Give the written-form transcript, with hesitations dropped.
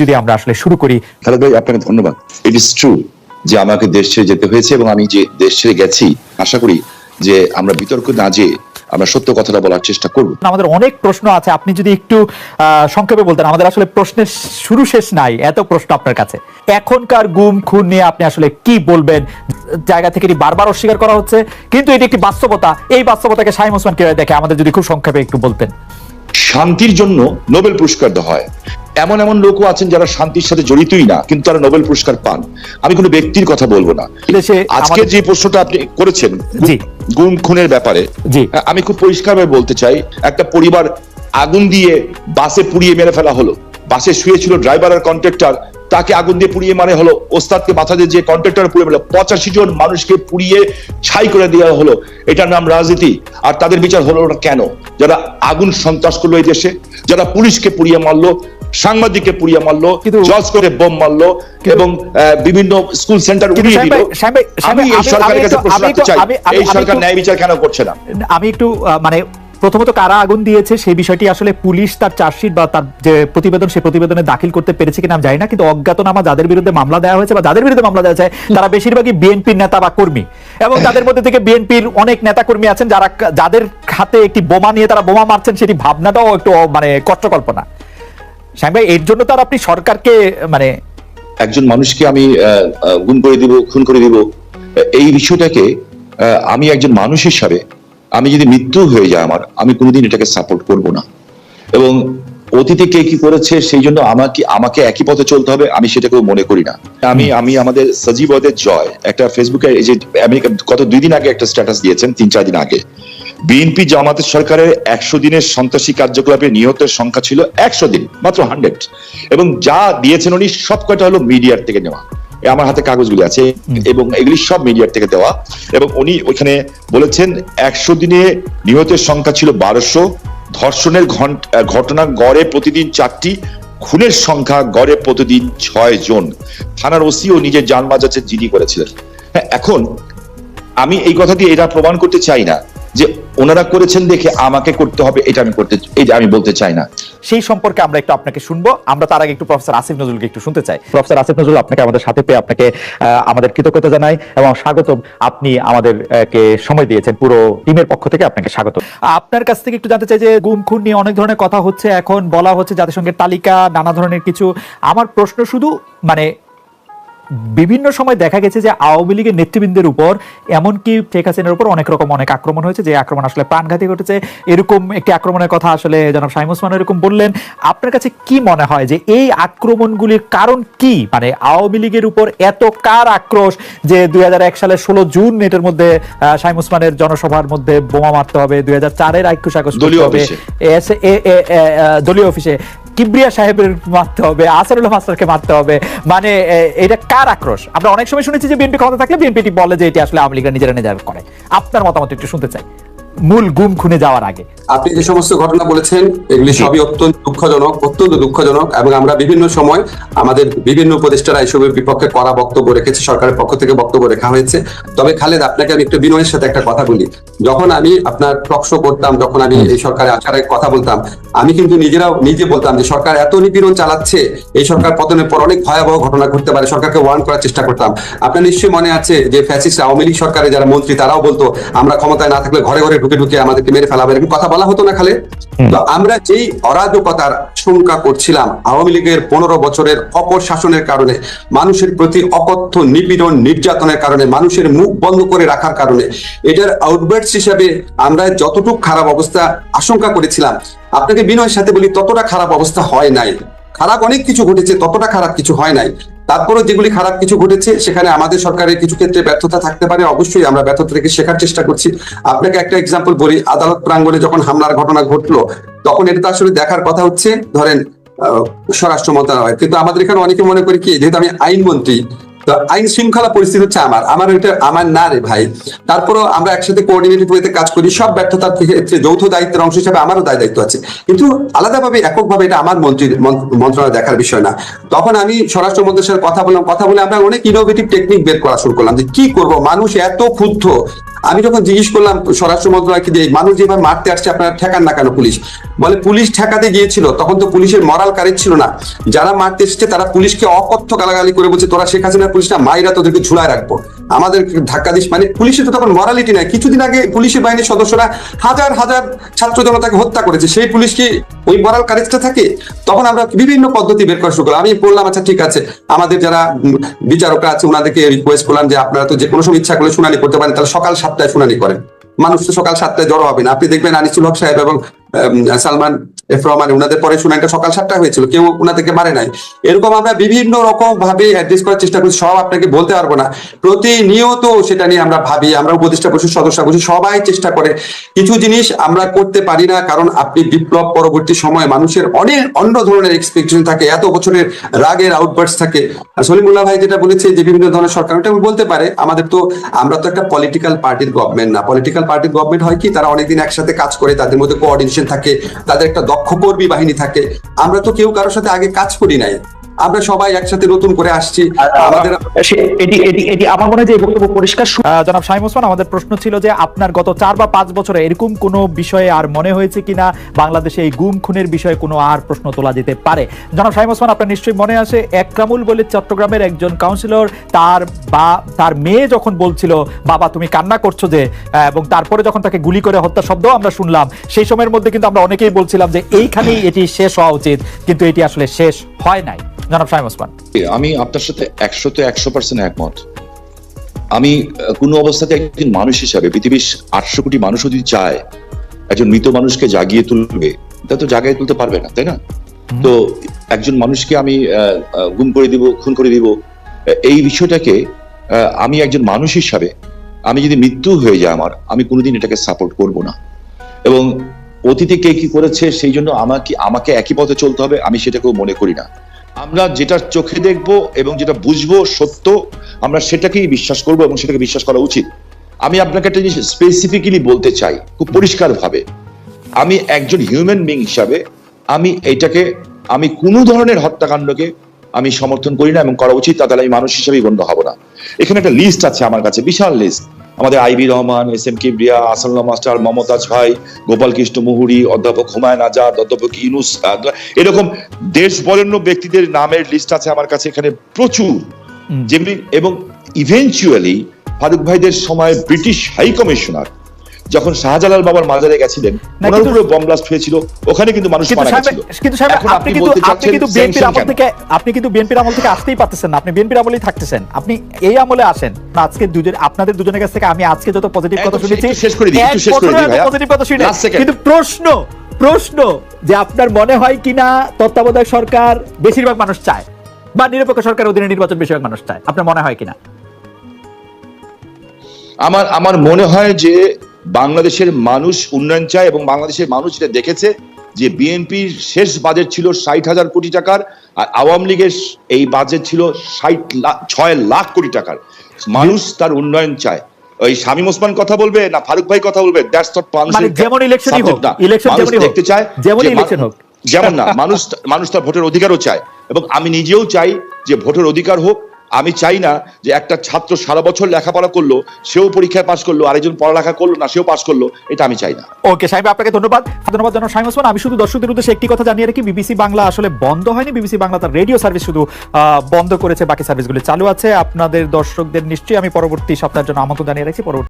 যদি আমরা আসলে শুরু করি। খালেদ ভাই, আপনাকে ধন্যবাদ। ইট ইজ ট্রু যে আমাকে দেশ ছেড়ে যেতে হয়েছে, এবং আমি যে দেশ ছেড়ে গেছি, আশা করি যে আমরা বিতর্ক না যেয়ে আমরা সত্য কথাটা বলার চেষ্টা করব। আমাদের অনেক প্রশ্ন আছে, আপনি যদি একটু সংক্ষেপে বলতেন। আমাদের আসলে প্রশ্নের শুরু শেষ নাই, এত প্রশ্ন আপনার কাছে। এখনকার গুম খুন নিয়ে আপনি আসলে কি বলবেন? জায়গা থেকে এটি বারবার অস্বীকার করা হচ্ছে, কিন্তু এটি একটি বাস্তবতা। এই বাস্তবতাকে শামীম ওসমান কিভাবে দেখে, আমাদের যদি খুব সংক্ষেপে একটু বলতেন। শান্তির জন্য নোবেল পুরস্কার দেওয়া হয়। এমন এমন লোকও আছেন যারা শান্তির সাথে জড়িতই না, কিন্তু তারা নোবেল পুরস্কার পান। আমি কোনো ব্যক্তির কথা বলবো না। আজকে যে প্রশ্নটা আপনি করেছেন গুম খুনের ব্যাপারে, আমি খুব পরিষ্কারভাবে বলতে চাই, একটা পরিবার আগুন দিয়ে বাসে পুড়িয়ে মেরে ফেলা হলো। বাসে শুয়েছিল ড্রাইভার আর কন্ট্রাক্টর, তাকে আগুন দিয়ে পুড়িয়ে মারে হলো। ওস্তাদকে মাথা দিয়ে যে কন্ট্রাক্টর পুড়িয়ে মারলো, 85 জন মানুষকে পুড়িয়ে ছাই করে দেওয়া হলো। এটার নাম রাজনীতি। আর তাদের বিচার হলো না কেন? যারা আগুন সন্ত্রাস করলো এই দেশে, যারা পুলিশকে পুড়িয়ে মারলো, সাংবাদিককে পুড়িয়ে মারলো, জজ করে বোম মারলো, এবং বিভিন্ন স্কুল সেন্টার উড়িয়ে দিল। আমি এই সরকারের কাছে প্রশ্ন রাখতে চাই, এই সরকার ন্যায় বিচার কেন করছে না? আমি একটু প্রথমত কারা আগুন দিয়েছে সেই বিষয়টি আসলে পুলিশ তার চার্জশিট বা তার যে প্রতিবেদন, সেই প্রতিবেদনে দাখিল করতে পেরেছে কিনা আমি জানি না, কিন্তু অজ্ঞাতনামা যাদের বিরুদ্ধে মামলা দেওয়া হয়েছে বা যাদের বিরুদ্ধে মামলা দেওয়া হয়েছে তারা বেশিরভাগই বিএনপির নেতা বা কর্মী, এবং তাদের মধ্যে থেকে বিএনপির অনেক নেতা কর্মী আছেন যাদের হাতে একটি বোমা নিয়ে তারা বোমা মারছেন, সেটি ভাবনাটাও একটু কষ্টকল্পনা। শামীম ভাই, এর জন্য তার আপনি সরকারকে একজন মানুষকে আমি গুম করে দিব, খুন করে দিব, এই বিষয়টাকে আমি একজন মানুষ হিসাবে, আমি যদি মৃত্যু হয়ে যায় আমার, আমি কোনোদিন এটাকে সাপোর্ট করব না। এবং অতীতে কে কি করেছে সেই জন্য আমাকে একই পথে চলতে হবে, আমি সেটাকেও মনে করি না। আমি আমাদের সজীবদের জয় একটা ফেসবুকে, এই যে আমেরিকা গত 2 দিন আগে একটা স্ট্যাটাস দিয়েছেন, 3-4 দিন আগে, বিএনপি জামাতের সরকারের 100 দিনের সন্ত্রাসী কার্যকলাপে নিহতের সংখ্যা ছিল 100 দিন, মাত্র 100, এবং যা দিয়েছেন উনি সব কয়টা হলো মিডিয়ার থেকে নেওয়া। আমার হাতে কাগজগুলি আছে, এবং এগুলি সব মিডিয়ার থেকে দেওয়া। এবং উনি ওইখানে বলেছেন 100 দিনে নিহতের সংখ্যা ছিল 1200, ধর্ষণের ঘটনা গড়ে প্রতিদিন 4টি, খুনের সংখ্যা গড়ে প্রতিদিন 6 জন। থানার ওসিও নিজের জান বাঁচাতে জিডি করেছিলেন। হ্যাঁ, এখন আমি এই কথা দিয়ে এটা প্রমাণ করতে চাই না যে ওনারা করেছেন দেখে আমাকে করতে হবে, এটা আমি বলতে চাই না। সেই সম্পর্কে আমরা একটু আপনাকে শুনবো। আমরা তার আগে একটু প্রফেসর আসিফ নজরুলকে একটু শুনতে চাই। প্রফেসর আসিফ নজরুল, আপনাকে আমাদের সাথে পেয়ে আপনাকে আমাদের কৃতজ্ঞতা জানাই এবং স্বাগতম। আপনি আমাদেরকে সময় দিয়েছেন, পুরো টিমের পক্ষ থেকে আপনাকে স্বাগত। আপনার কাছ থেকে একটু জানতে চাই যে গুম খুন নিয়ে অনেক ধরনের কথা হচ্ছে, এখন বলা হচ্ছে জাতিসংঘের তালিকা, নানা ধরনের কিছু। আমার প্রশ্ন শুধু বিভিন্ন সময় দেখা গেছে যে আওয়ামী লীগের নেতৃবৃন্দের উপর, এমনকি শেখ হাসিনার উপর অনেক আক্রমণ হয়েছে, যে আক্রমণ আসলে প্রাণঘাতী ঘটেছে। এরকম একটি আক্রমণের কথা আসলে জনাব শামীম ওসমান এরকম বললেন। আপনার কাছে কি মনে হয় যে এই আক্রমণগুলির কারণ কি? আওয়ামী লীগের উপর এত কার আক্রোশ যে 2001 সালের 16 জুন এটার মধ্যে শামীম ওসমানের জনসভার মধ্যে বোমা মারতে হবে, 2004-এর 21 আগস্ট দলীয় অফিসে কিবরিয়া সাহেবের মারতে হবে, আসারুল্লাহ মাস্টারকে মারতে হবে? এটা কার আক্রোশ? আমরা অনেক সময় শুনেছি যে বিএনপি ক্ষমতা থাকলে বিএনপি বলে যে এটি আসলে আওয়ামী লীগরা নিজেরা করে। আপনার মতামত একটু শুনতে চাই মূল গুম খুনে যাওয়ার আগে। আপনি যে সমস্ত ঘটনা বলেছেন এগুলি সবই অত্যন্ত দুঃখজনক, এবং আমরা বিভিন্ন সময় আমাদের বিভিন্ন উপদেষ্টারা এসবের বিপক্ষে কড়া বক্তব্য রেখেছে, সরকারের পক্ষ থেকে বক্তব্য রেখা হয়েছে। তবে খালেদ, আপনাকে আমি একটু বিনয়ের সাথে একটা কথা বলি। যখন আমি আপনার টক শো করতাম, যখন আমি এই সরকারে আসার আগে কথা বলতাম, আমি কিন্তু নিজে বলতাম যে সরকার এত নিপীড়ন চালাচ্ছে, এই সরকার পতনের পর অনেক ভয়াবহ ঘটনা ঘটতে পারে, সরকারকে ওয়ার্ন করার চেষ্টা করতাম। আপনার নিশ্চয়ই মনে আছে যে ফ্যাসিস্ট আওয়ামী লীগ সরকারে যারা মন্ত্রী, তারাও বলতো আমরা ক্ষমতায় না থাকলে ঘরে ঘরে ঢুকে আমাদেরকে মেরে ফেলাবে, এরকম কথা বলা হতো না খালেদ? তো আমরা যেই অরাজকতার আশঙ্কা করছিলাম আওয়ামী লীগের 15 বছরের অপশাসনের কারণে, মানুষের প্রতি অকথ্য নিপীড়ন নির্যাতনের কারণে, মানুষের মুখ বন্ধ করে রাখার কারণে, এটার আউটবার্টস হিসাবে আমরা যতটুকু খারাপ অবস্থা আশঙ্কা করেছিলাম, আপনাকে বিনয়ের সাথে বলি ততটা খারাপ অবস্থা হয় নাই। খারাপ অনেক কিছু ঘটেছে, ততটা খারাপ কিছু হয় নাই। তারপরও যেগুলি খারাপ কিছু ঘটেছে সেখানে আমাদের সরকারের কিছু ক্ষেত্রে ব্যর্থতা থাকতে পারে, অবশ্যই আমরা ব্যর্থতা থেকে শেখার চেষ্টা করছি। আপনাকে একটা এক্সাম্পল বলি, আদালত প্রাঙ্গণে যখন হামলার ঘটনা ঘটলো, তখন এটা তো আসলে দেখার কথা হচ্ছে ধরেন স্বরাষ্ট্র মন্ত্রণালয়, কিন্তু আমাদের এখানে অনেকে মনে করি কি, যেহেতু আমি আইনমন্ত্রী, তো আইন শৃঙ্খলা পরিস্থিতি হচ্ছে আমার এটা আমার না রে ভাই। তারপরও আমরা একসাথে কোঅর্ডিনেটেড ওয়েতে কাজ করি, সব ব্যর্থতার ক্ষেত্রে যৌথ দায়িত্বের অংশ হিসেবে আমারও দায়িত্ব আছে, কিন্তু আলাদাভাবে এককভাবে এটা আমার মন্ত্রণালয় দেখার বিষয় না। তখন আমি স্বরাষ্ট্রমন্ত্রীর সাথে কথা বলে আমরা অনেক ইনোভেটিভ টেকনিক বের করা শুরু করলাম যে কি করব, মানুষ এত ক্ষুব্ধ, আমি যখন জিজ্ঞেস করলাম স্বরাষ্ট্র মন্ত্রণালয়কে যে মানুষ যেভাবে মারতে আসছে আপনারা ঠেকান না কেন পুলিশ, বলে পুলিশ ঠেকাতে গিয়েছিল, তখন তো পুলিশের মরাল কারেজ ছিল না, যারা মারতে এসেছে তারা পুলিশকে অকথ্য গালাগালি করে বলছে তোরা শেখ হাসিনার পুলিশ না, মাইরা তোদেরকে ঝুলায় রাখবো, আমাদের ধাক্কা দিস, মানে পুলিশের তো তখন মরালিটি নাই। কিছুদিন আগে পুলিশের বাহিনীর সদস্যরা হাজার হাজার ছাত্র জনতাকে হত্যা করেছে, সেই পুলিশ কি ওই মরাল কারেজটা থাকে? তখন আমরা বিভিন্ন পদ্ধতি বের করা শুরু করলাম। আমি বললাম আচ্ছা ঠিক আছে, আমাদের যারা বিচারকরা আছে ওনাদেরকে রিকোয়েস্ট করলাম যে আপনারা তো যে কোনো সময় ইচ্ছা করলে শুনানি করতে পারেন, তাহলে সকাল 7টায় শুনানি করেন, মানুষ তো সকাল 7টায় জড়ো হবে না। আপনি দেখবেন আনিসুল হক সাহেব এবং সালমান এফ রহমান ওনাদের পরে শুনানিটা সকাল 7টায় হয়েছিল, কেউ ওনাদেরকে মারে নাই। এরকম আমরা বিভিন্ন রকম ভাবে অ্যাড্রেস করার চেষ্টা করছি, সব আপনাকে বলতে পারবো না। প্রতিনিয়ত সেটা নিয়ে আমরা ভাবি, আমরা উপদেষ্টা পরিষদ সদস্য বসে সবাই চেষ্টা করে। কিছু জিনিস আমরা করতে পারি না, কারণ আপনি বিপ্লব পরবর্তী সময়ে মানুষের অনেক অন্য ধরনের এক্সপেকটেশন থাকে, এত বছরের রাগের আউটবার্স থাকে। আর সলিমুল্লাহ ভাই যেটা বলেছে যে বিভিন্ন ধরনের সরকার, ওটা বলতে পারে, আমাদের তো আমরা তো একটা পলিটিক্যাল পার্টির গভর্নমেন্ট না। পলিটিক্যাল পার্টির গভর্নমেন্ট হয় কি, তারা অনেকদিন একসাথে কাজ করে, তাদের মধ্যে কোঅর্ডিনেশন থাকে, তাদের একটা দক্ষ কর্মী বাহিনী থাকে। আমরা তো কেউ কারোর সাথে আগে কাজ করি নাই, আমরা সবাই একসাথে নতুন করে আসছি। আমাদের এটি আমার মনে হয় যে এই বক্তব্য পরিষ্কার। জনাব শামীম ওসমান, আমাদের প্রশ্ন ছিল যে আপনার গত 4 বা 5 বছরে এরকম কোনো বিষয়ে আর মনে হয়েছে কিনা বাংলাদেশে এই গুম খুনের বিষয়ে কোনো আর প্রশ্ন তোলা যেতে পারে? জনাব শামীম ওসমান, আপনার নিশ্চয়ই মনে আছে একরামুল বলে চট্টগ্রামের একজন কাউন্সিলর, তার মেয়ে যখন বলছিল বাবা তুমি কান্না করছো যে, এবং তারপরে যখন তাকে গুলি করে হত্যা শব্দ আমরা শুনলাম, সেই সময়ের মধ্যে কিন্তু আমরা অনেকেই বলছিলাম যে এইখানেই এটি শেষ হওয়া উচিত, কিন্তু এটি আসলে শেষ হয় নাই। জনাব শামীম ওসমান, আমি আপনার সাথে 100% একমত। আমি কোনো অবস্থাতে একজন মানুষ হিসাবে পৃথিবীর 800 কোটি মানুষও যদি চায় একজন মৃত মানুষকে জাগিয়ে তুলবে, তা তো জাগিয়ে তুলতে পারবে না, তাই না? তো একজন মানুষকে আমি গুম করে দিব, খুন করে দিব, এই বিষয়টাকে আমি একজন মানুষ হিসাবে আমি যদি মৃত্যু হয়ে যায় আমার, আমি কোনোদিন এটাকে সাপোর্ট করব না। এবং অতীতে কে কি করেছে সেই জন্য আমাকে একই পথে চলতে হবে, আমি সেটাকেও মনে করি না। আমরা যেটা চোখে দেখবো এবং যেটা বুঝবো সত্য, আমরা সেটাকেই বিশ্বাস করবো এবং সেটাকে বিশ্বাস করা উচিত। আমি আপনাকে একটা জিনিস স্পেসিফিক্যালি বলতে চাই খুব পরিষ্কার ভাবে, আমি একজন হিউম্যান বিং হিসাবে আমি কোনো ধরনের হত্যাকাণ্ডকে আমি সমর্থন করি না এবং করা উচিত, তাহলে আমি মানুষ হিসেবেই গণ্য হব না। এখানে একটা লিস্ট আছে আমার কাছে, বিশাল লিস্ট। আমাদের IB Rahman, S M Kibria, Asanullah master, Momtaz ভাই, গোপাল কৃষ্ণ মুহুরী, অধ্যাপক হুমায়ুন আজাদ, অধ্যাপক ইউনুস, এরকম দেশ বরেণ্য ব্যক্তিদের নামের লিস্ট আছে আমার কাছে এখানে প্রচুর, যেমনি। এবং ইভেনচুয়ালি ফারুক ভাইদের সময় ব্রিটিশ হাই কমিশনার যখন শাহজালাল বাবার মাজারে গেছিলেন, ওনার উপরে বম ব্লাস্ট হয়েছিল, ওখানে কিন্তু মানুষ মারা গেছিল। কিন্তু আপনি কিন্তু বিএনপির আমল থেকে আসতেই পারতেছেন না, আপনি বিএনপির আমলেই থাকতেছেন, আপনি এই আমলে আসেন। আজকে আপনাদের দুজনের কাছ থেকে আমি আজকে যত পজিটিভ কথা শুনেছি, শেষ করে দিই পজিটিভ কথা শুনে, কিন্তু প্রশ্ন যে আপনার মনে হয় কিনা তত্ত্বাবধায়ক সরকার বেশিরভাগ মানুষ চায়, বা নিরপেক্ষ সরকার অধীনে নির্বাচন বেশিরভাগ মানুষ চায়, আপনার মনে হয় কিনা? আমার মনে হয় যে বাংলাদেশের মানুষ উন্নয়ন চায়, এবং বাংলাদেশের মানুষ এটা দেখেছে যে বিএনপির শেষ বাজেট ছিল 60,000 কোটি টাকার, আর আওয়ামী লীগের এই বাজেট ছিল 6 লাখ কোটি টাকার। মানুষ তার উন্নয়ন চায়। ওই শামীম ওসমান কথা বলবে না ফারুক ভাই কথা বলবে, দ্যাটস নট মানে যেমন ইলেকশনই হোক, ইলেকশন যেমনই দেখতে চায়, যেমন ইলেকশন হোক, যেমন না, মানুষ তার ভোটের অধিকারও চায়, এবং আমি নিজেও চাই যে ভোটের অধিকার হোক। আমি চাই না যে একটা ছাত্র সারা বছর লেখাপড়া করলো, সেও পরীক্ষায় পাশ করলো, আরেকজন পড়ালেখা করলো না, সেও পাশ করলো, এটা আমি চাই না। ওকে সাহেব, আপনাকে ধন্যবাদ জানাব শামীম ওসমান। আমি শুধু দর্শকদের উদ্দেশ্যে একটি কথা জানিয়ে রাখি, বিবিসি বাংলা আসলে বন্ধ হয়নি, বিবিসি বাংলা তার রেডিও সার্ভিস শুধু বন্ধ করেছে, বাকি সার্ভিসগুলো চালু আছে। আপনাদের দর্শকদের নিশ্চয়ই আমি পরবর্তী সপ্তাহের জন্য আমন্ত্রণ জানিয়ে রাখছি।